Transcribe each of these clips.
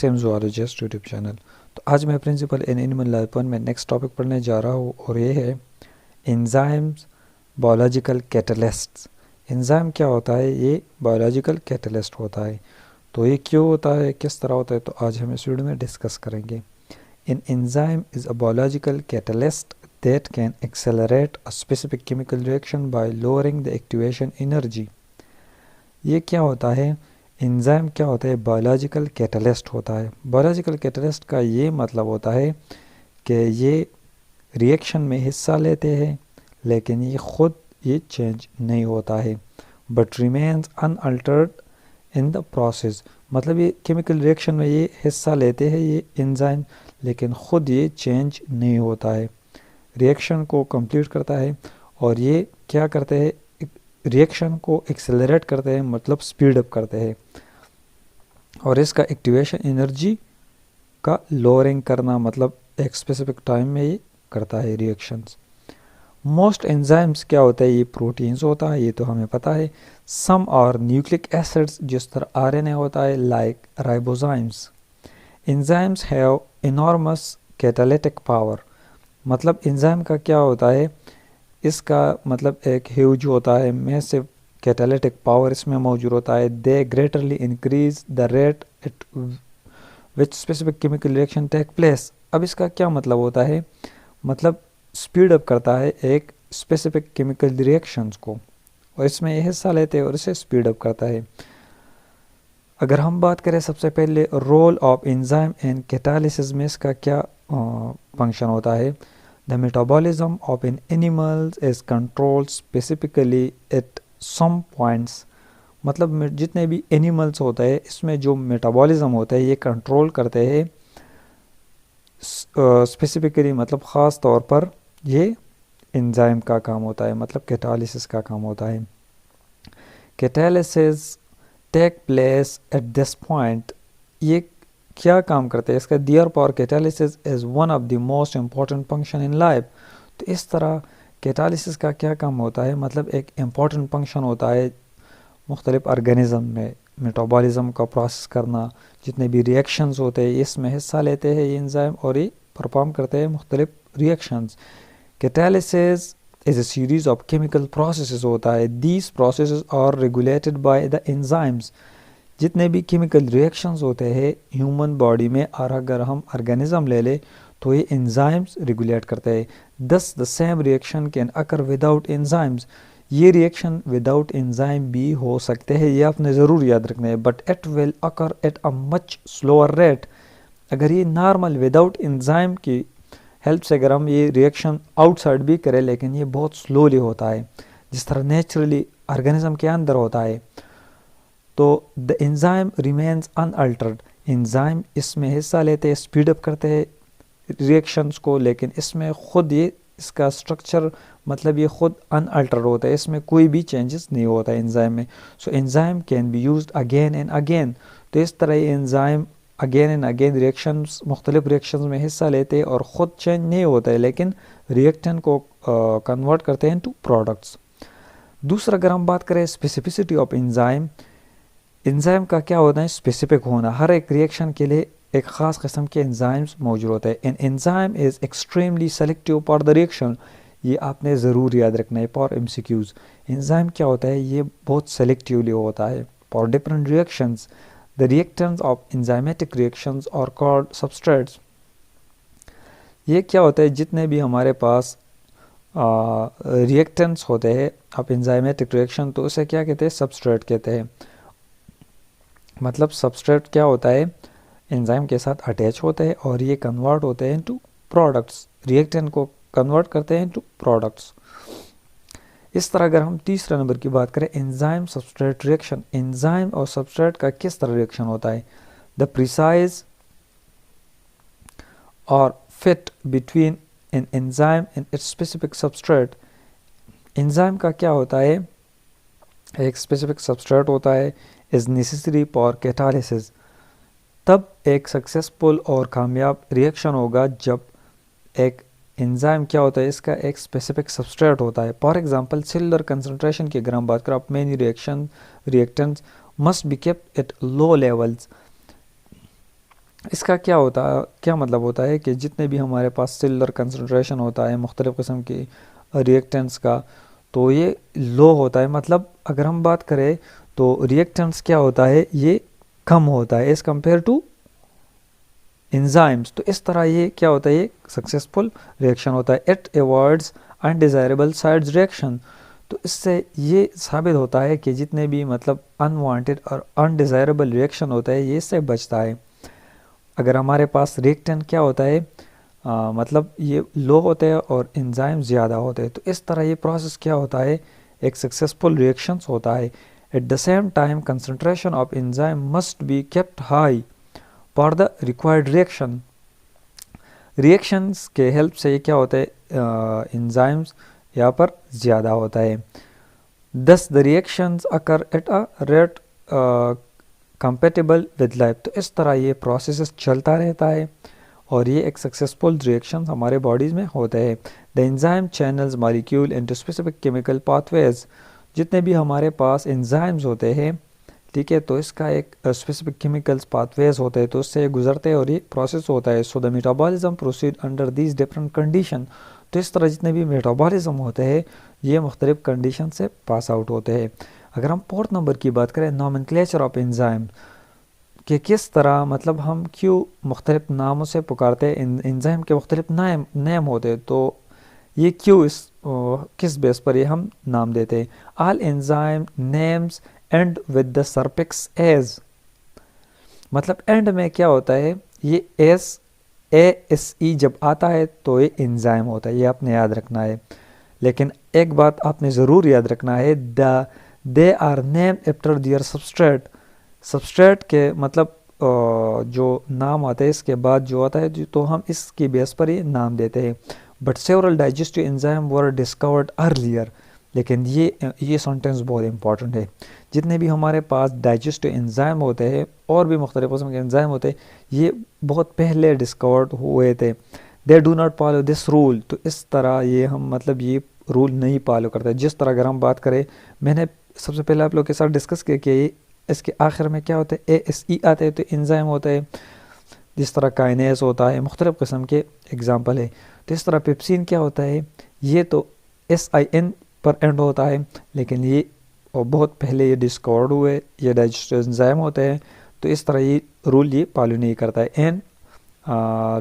M zoologist YouTube channel. तो आज मैं प्रिंसिपल इन एनिमल लाइफ में नेक्स्ट टॉपिक पढ़ने जा रहा हूँ और ये है एंजाइम्स बायोलॉजिकल कैटलिस्ट्स। एंजाइम क्या होता है? ये बायोलॉजिकल कैटलिस्ट होता है। तो ये क्यों होता है, किस तरह होता है, तो आज हम इस वीडियो में डिस्कस करेंगे। An enzyme is a biological catalyst that can accelerate a specific chemical reaction by lowering the activation energy। ये क्या होता है? एंजाइम क्या होता है? बायोलॉजिकल कैटलिस्ट होता है। बायोलॉजिकल कैटलिस्ट का ये मतलब होता है कि ये रिएक्शन में हिस्सा लेते हैं लेकिन ये चेंज नहीं होता है, but remains unaltered in the process. मतलब ये केमिकल रिएक्शन में ये हिस्सा लेते हैं ये एंजाइम, लेकिन ख़ुद ये चेंज नहीं होता है, रिएक्शन को कंप्लीट करता है। और ये क्या करते हैं? रिएक्शन को एक्सेलरेट करते हैं, मतलब स्पीड अप करते हैं। और इसका एक्टिवेशन एनर्जी का लोअरिंग करना, मतलब एक स्पेसिफिक टाइम में ये करता है रिएक्शंस। मोस्ट एंजाइम्स क्या होता है? ये प्रोटीन्स होता है, ये तो हमें पता है। सम और न्यूक्लिक एसिड्स, जिस तरह आरएनए होता है, like ribozymes. Enzymes have enormous catalytic power. मतलब एंजाइम का क्या होता है? इसका मतलब एक ह्यूज होता है, मैसिव कैटालिटिक पावर इसमें मौजूद होता है। They greatly increase the rate at which specific chemical reaction take place. अब इसका क्या मतलब होता है? मतलब स्पीड अप करता है एक स्पेसिफिक केमिकल रिएक्शंस को, और इसमें ये हिस्सा लेते हैं और इसे स्पीड अप करता है। अगर हम बात करें सबसे पहले role of enzyme in catalysis में, इसका क्या फंक्शन होता है? The metabolism of an animals is controlled specifically at some points. मतलब जितने भी एनिमल्स होते हैं इसमें जो मेटाबॉलिज्म होता है ये कंट्रोल करते हैं स्पेसिफिकली, मतलब ख़ास तौर पर ये एंजाइम का काम होता है, मतलब कैटालिसिस का काम होता है। Catalysis take place at this point. ये क्या काम करते हैं? इसका their power catalysis is one of the most important function in life. तो इस तरह कैटालिसिस का क्या काम होता है? मतलब एक इम्पॉर्टेंट फंक्शन होता है मुख्तलिफ ऑर्गेनिज्म में, मेटाबॉलिज्म का प्रोसेस करना, जितने भी रिएक्शंस होते हैं इसमें हिस्सा लेते हैं ये एंजाइम और ये परफॉर्म करते हैं मुख्तलिफ reactions. Catalysis is a series of chemical processes होता है। These processes are regulated by the enzymes. जितने भी केमिकल रिएक्शंस होते हैं ह्यूमन बॉडी में, और अगर हम ऑर्गेनिज्म ले ले तो ये एंजाइम्स रेगुलेट करते हैं। दस the same reaction can occur without enzymes. ये रिएक्शन विदाउट एंजाइम भी हो सकते हैं, ये आपने ज़रूर याद रखना है, but it will occur at a much slower rate. अगर ये नॉर्मल विदाउट एंजाइम की हेल्प से अगर हम ये रिएक्शन आउटसाइड भी करें, लेकिन ये बहुत स्लोली होता है, जिस तरह नेचुरली ऑर्गेनिज्म के अंदर होता है। तो the enzyme remains unaltered. Enzyme इसमें हिस्सा लेते हैं, स्पीड अप करते हैं रिएक्शंस को, लेकिन इसमें ख़ुद ये इसका स्ट्रक्चर, मतलब ये ख़ुद अनअल्टर्ड होता है, इसमें कोई भी चेंजेस नहीं होता है एंजाइम में। So enzyme can be used again and again. तो इस तरह ये enzyme again and again reactions, मुख्तलिफ रिएक्शंस में हिस्सा लेते हैं और ख़ुद चेंज नहीं होता है, लेकिन रिएक्टेंट को कन्वर्ट करते हैं टू प्रोडक्ट्स। दूसरा अगर हम बात करें स्पेसिफिसिटी ऑफ एंजाइम, एंजाइम का क्या होता है? स्पेसिफिक होना। हर एक रिएक्शन के लिए एक ख़ास किस्म के एंजाइम्स मौजूद होते हैं। An enzyme is extremely selective for the reaction. ये आपने ज़रूर याद रखना है फॉर एमसीक्यूज़। एंजाइम क्या होता है? ये बहुत सेलेक्टिवली होता है for different reactions. The reactants of enzymatic reactions are called substrates. ये क्या होता है? जितने भी हमारे पास रिएक्टेंट्स होते हैं ऑफ एंजाइमेटिक रिएक्शन, तो उसे क्या कहते हैं? सबस्ट्रेट कहते हैं। मतलब सबस्ट्रेट क्या होता है? एंजाइम के साथ अटैच होते हैं और ये कन्वर्ट होते हैं टू प्रोडक्ट्स, रिएक्टेंट को कन्वर्ट करते हैं टू प्रोडक्ट्स। इस तरह अगर हम तीसरा नंबर की बात करें, एंजाइम सबस्ट्रेट रिएक्शन। एंजाइम और सबस्ट्रेट का किस तरह रिएक्शन होता है? द प्रिसाइज और fit between an enzyme and it's specific substrate. Enzyme का क्या होता है? एक स्पेसिफिक सबस्ट्रेट होता है, इज नेसेसरी फॉर कैटालिसिस। तब एक सक्सेसफुल और कामयाब रिएक्शन होगा जब एक एंजाइम क्या होता है? इसका एक स्पेसिफिक सबस्ट्रेट होता है। फॉर एग्जांपल सेलुलर कंसंट्रेशन की अगर हम बात करें, many reactants must be kept at low levels. इसका क्या मतलब होता है कि जितने भी हमारे पास सेलुलर कंसंट्रेशन होता है मुख्तलिफ़ किस्म की रिएक्टेंट्स का, तो ये लो होता है। मतलब अगर हम बात करें तो रिएक्टेंट्स क्या होता है, ये कम होता है एज़ कम्पेयर टू एंजाइम्स। तो इस तरह ये क्या होता है, ये सक्सेसफुल रिएक्शन होता है। It avoids undesirable side reaction. तो इससे ये साबित होता है कि जितने भी मतलब अनवांटेड और अनडिज़ायरेबल रिएक्शन होता है ये इससे बचता है। अगर हमारे पास रिएक्टेंट क्या होता है, मतलब ये लो होते हैं और एंजाइम ज़्यादा होते हैं। तो इस तरह ये प्रोसेस क्या होता है, एक सक्सेसफुल रिएक्शंस होता है। At the same time concentration of enzyme must be kept high for the required reaction. Reactions के हेल्प से ये क्या होता है, एंजाइम्स यहाँ पर ज़्यादा होता है। दस the reactions occur at a rate compatible with life. तो इस तरह ये प्रोसेस चलता रहता है और ये एक सक्सेसफुल रिएक्शन हमारे बॉडीज़ में होते हैं। The enzyme channels molecule into specific chemical pathways. जितने भी हमारे पास एंजाइम्स होते हैं, ठीक है, तो इसका एक स्पेसिफिक केमिकल्स पाथवेज होते हैं, तो उससे गुजरते हैं और ये प्रोसेस होता है। So the metabolism proceed under these different condition. तो इस तरह जितने भी मेटाबॉलिज्म होते हैं ये मुख्तलिफ कंडीशन से पास आउट होते हैं। अगर हम फोर्थ नंबर की बात करें, नॉमेनक्लेचर ऑफ एंजाइम, कि किस तरह मतलब हम क्यों मुख्तलिफ नामों से पुकारते हैं, एंजाइम के मुख्तलिफ नेम होते हैं, तो ये क्यों किस बेस पर ये हम नाम देते हैं। All enzyme names end with the suffix ase. मतलब एंड में क्या होता है, ये ASE जब आता है तो ये एंजाइम होता है, ये आपने याद रखना है। लेकिन एक बात आपने ज़रूर याद रखना है, they are name after their substrate. Substrate के मतलब जो नाम आता है इसके बाद जो आता है तो हम इसकी बेस पर ये नाम देते हैं। But several digestive enzyme were discovered earlier. लेकिन ये सेंटेंस बहुत इंपॉर्टेंट है। जितने भी हमारे पास डाइजेस्टिव एंजाइम होते हैं और भी मुख्तलिफ किस्म के एंजाइम होते हैं, ये बहुत पहले डिस्कवर्ड हुए थे। They do not follow this rule. तो इस तरह ये हम मतलब ये रूल नहीं फॉलो करते। जिस तरह अगर हम बात करें, मैंने सबसे पहले आप लोग के साथ डिस्कस किया कि इसके आखिर में क्या होता है, ASE आते हैं तो एंजाइम होता है। जिस तरह काइनेस होता है, मुख्तलिफ किस्म के एग्जाम्पल है। तो इस तरह पेप्सिन क्या होता है, ये तो SIN पर एंड होता है, लेकिन ये और बहुत पहले ये डिस्कवर्ड हुए, ये डाइजेस्टिव एंजाइम होते हैं। तो इस तरह ये रूल ये फॉलो नहीं करता है।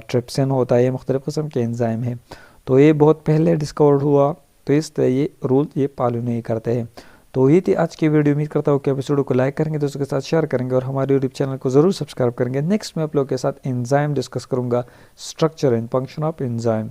ट्रिप्सिन होता है, ये मुख्तलिफ किस्म के एंजाइम है, तो ये बहुत पहले डिस्कवर्ड हुआ, तो इस तरह ये रूल ये फॉलो नहीं करते हैं। तो ये थी आज की वीडियो। उम्मीद करता हूँ कि एपिसोड को लाइक करेंगे, दोस्तों के साथ शेयर करेंगे और हमारे यूट्यूब चैनल को ज़रूर सब्सक्राइब करेंगे। नेक्स्ट मैं आप लोगों के साथ एंजाइम डिस्कस करूँगा, structure and function of enzyme.